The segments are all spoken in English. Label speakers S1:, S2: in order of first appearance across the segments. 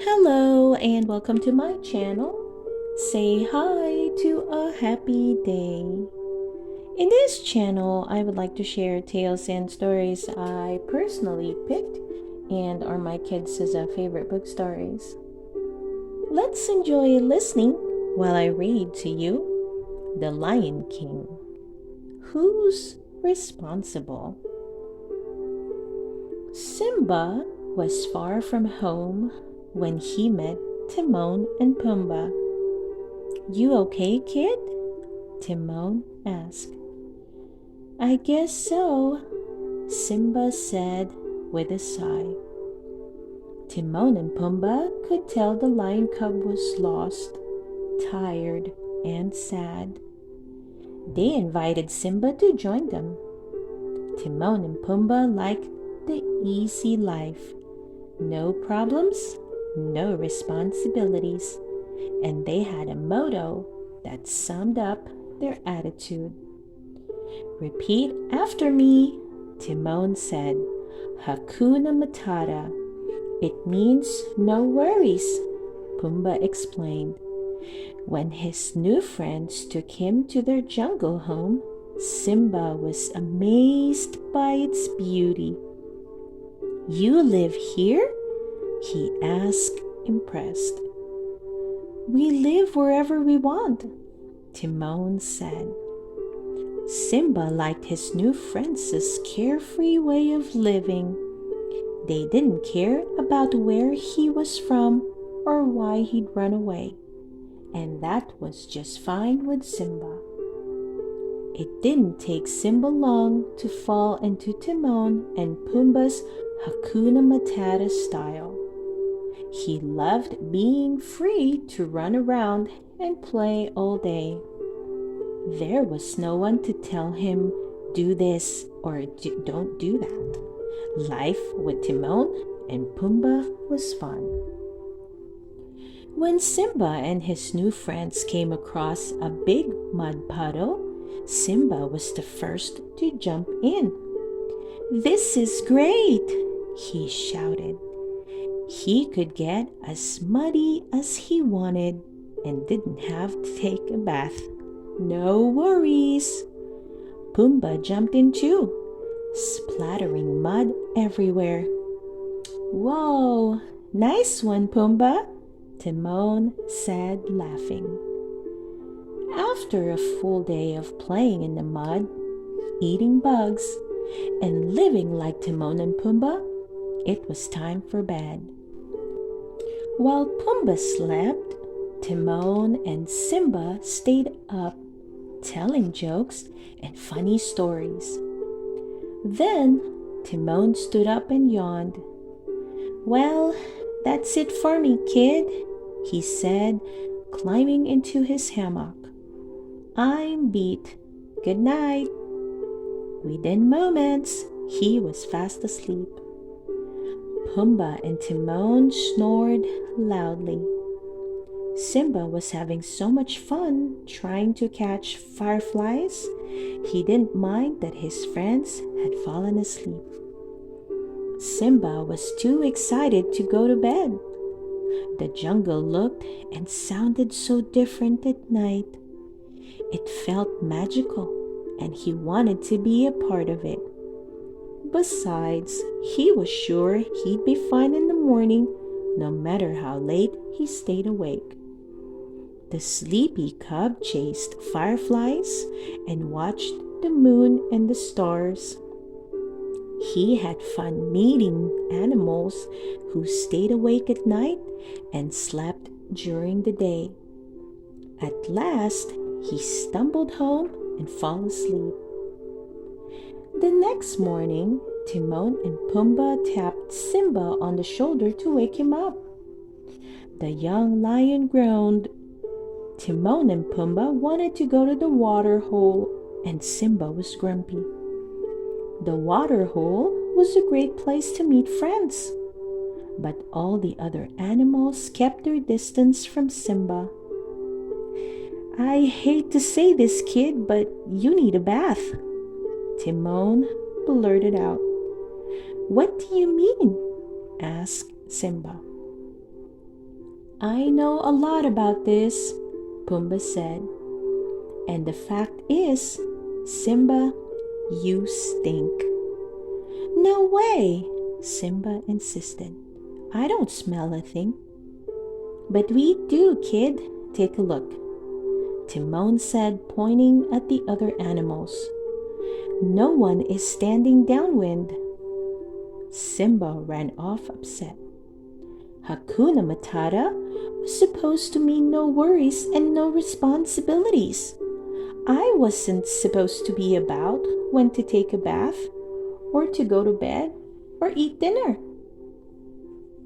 S1: Hello and welcome to my channel. Say hi to a happy day. In this channel, I would like to share tales and stories I personally picked and are my kids' favorite book stories. Let's enjoy listening while I read to you The Lion King. Who's responsible? Simba was far from home when he met Timon and Pumbaa. "You okay, kid?" Timon asked. "I guess so," Simba said with a sigh. Timon and Pumbaa could tell the lion cub was lost, tired, and sad. They invited Simba to join them. Timon and Pumbaa liked the easy life. No problems, no responsibilities, and they had a motto that summed up their attitude. "Repeat after me," Timon said. "Hakuna Matata." "It means no worries," Pumbaa explained. When his new friends took him to their jungle home, Simba was amazed by its beauty. "You live here?" he asked, impressed. "We live wherever we want," Timon said. Simba liked his new friends' carefree way of living. They didn't care about where he was from or why he'd run away, and that was just fine with Simba. It didn't take Simba long to fall into Timon and Pumbaa's Hakuna Matata style. He loved being free to run around and play all day. There was no one to tell him, "Do this" or "Don't do that." Life with Timon and Pumbaa was fun. When Simba and his new friends came across a big mud puddle, Simba was the first to jump in. "This is great!" he shouted. He could get as muddy as he wanted and didn't have to take a bath. No worries. Pumbaa jumped in too, splattering mud everywhere. "Whoa, nice one, Pumbaa," Timon said, laughing. After a full day of playing in the mud, eating bugs, and living like Timon and Pumbaa, it was time for bed. While Pumbaa slept, Timon and Simba stayed up, telling jokes and funny stories. Then Timon stood up and yawned. "Well, that's it for me, kid," he said, climbing into his hammock. "I'm beat. Good night." Within moments, he was fast asleep. Pumbaa and Timon snored loudly. Simba was having so much fun trying to catch fireflies, he didn't mind that his friends had fallen asleep. Simba was too excited to go to bed. The jungle looked and sounded so different at night. It felt magical, and he wanted to be a part of it. Besides, he was sure he'd be fine in the morning, no matter how late he stayed awake. The sleepy cub chased fireflies and watched the moon and the stars. He had fun meeting animals who stayed awake at night and slept during the day. At last, he stumbled home and fell asleep. The next morning, Timon and Pumbaa tapped Simba on the shoulder to wake him up. The young lion groaned. Timon and Pumbaa wanted to go to the water hole, and Simba was grumpy. The water hole was a great place to meet friends, but all the other animals kept their distance from Simba. "I hate to say this, kid, but you need a bath," Timon blurted out. "What do you mean?" asked Simba. I know a lot about this, Pumbaa said. And the fact is, Simba, you stink. No way, Simba insisted. I don't smell a thing. But we do, kid. Take a look, Timon said, pointing at the other animals. No one is standing downwind. Simba ran off upset. Hakuna Matata was supposed to mean no worries and no responsibilities. I wasn't supposed to be about when to take a bath, or to go to bed, or eat dinner.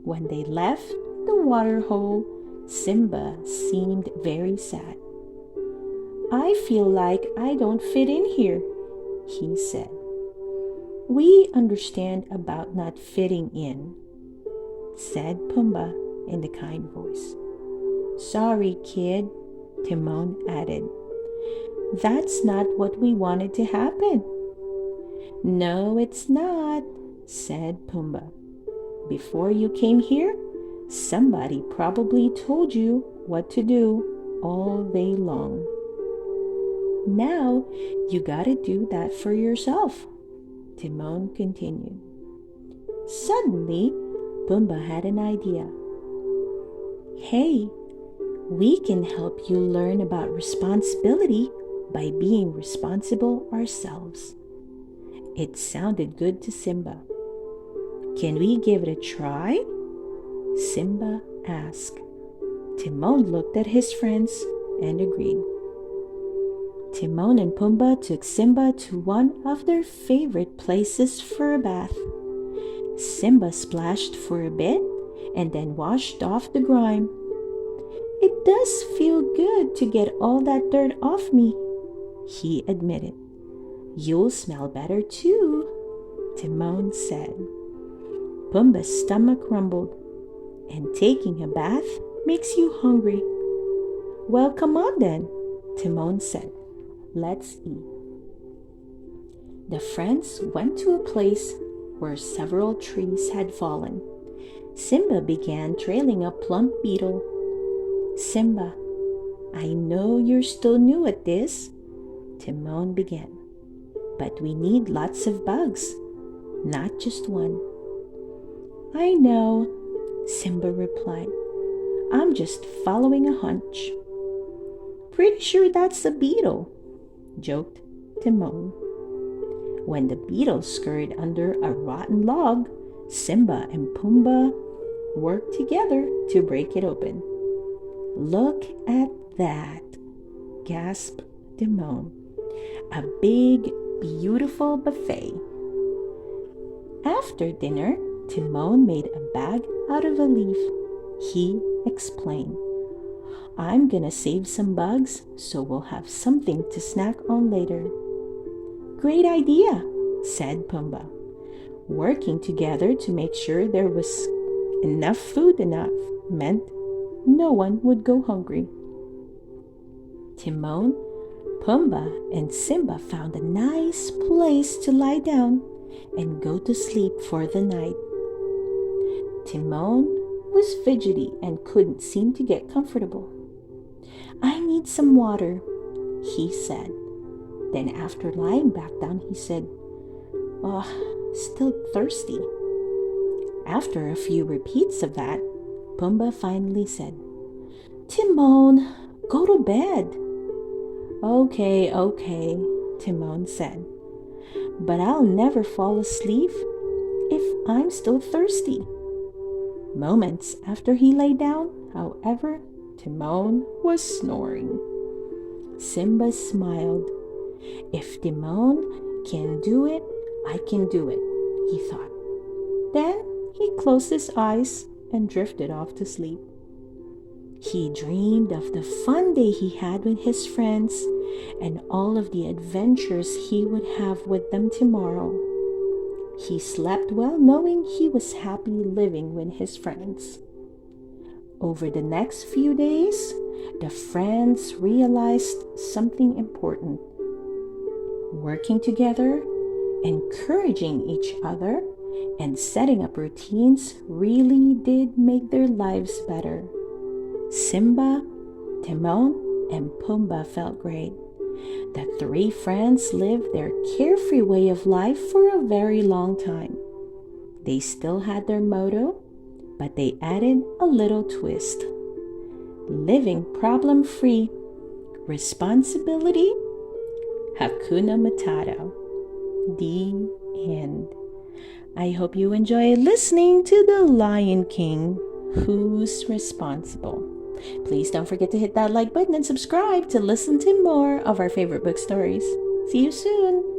S1: When they left the water hole, Simba seemed very sad. I feel like I don't fit in here, he said. We understand about not fitting in, said Pumbaa in a kind voice. Sorry, kid, Timon added. That's not what we wanted to happen. No, it's not, said Pumbaa. Before you came here, somebody probably told you what to do all day long. Now you gotta do that for yourself, Timon continued. Suddenly, Pumbaa had an idea. Hey, we can help you learn about responsibility by being responsible ourselves. It sounded good to Simba. Can we give it a try? Simba asked. Timon looked at his friends and agreed. Timon and Pumbaa took Simba to one of their favorite places for a bath. Simba splashed for a bit and then washed off the grime. It does feel good to get all that dirt off me, he admitted. You'll smell better too, Timon said. Pumbaa's stomach rumbled, and taking a bath makes you hungry. Well, come on then, Timon said. Let's eat. The friends went to a place where several trees had fallen. Simba began trailing a plump beetle. Simba, I know you're still new at this, Timon began. But we need lots of bugs, not just one. I know, Simba replied. I'm just following a hunch. Pretty sure that's a beetle, joked Timon. When the beetle scurried under a rotten log, Simba and Pumbaa worked together to break it open. Look at that, gasped Timon. A big, beautiful buffet. After dinner, Timon made a bag out of a leaf. He explained, I'm gonna save some bugs so we'll have something to snack on later. Great idea, said Pumbaa. Working together to make sure there was enough food meant no one would go hungry. Timon, Pumbaa, and Simba found a nice place to lie down and go to sleep for the night. Timon was fidgety and couldn't seem to get comfortable. I need some water, he said. Then after lying back down, he said, still thirsty. After a few repeats of that, Pumbaa finally said, Timon, go to bed. Okay, Timon said. But I'll never fall asleep if I'm still thirsty. Moments after he lay down, however, Timon was snoring. Simba smiled. If Timon can do it, I can do it, he thought. Then he closed his eyes and drifted off to sleep. He dreamed of the fun day he had with his friends and all of the adventures he would have with them tomorrow. He slept well knowing he was happy living with his friends. Over the next few days, the friends realized something important. Working together, encouraging each other, and setting up routines really did make their lives better. Simba, Timon, and Pumbaa felt great. The three friends lived their carefree way of life for a very long time. They still had their motto, but they added a little twist. Living problem-free, responsibility, Hakuna Matata. The end. I hope you enjoyed listening to The Lion King. Who's responsible? Please don't forget to hit that like button and subscribe to listen to more of our favorite book stories. See you soon!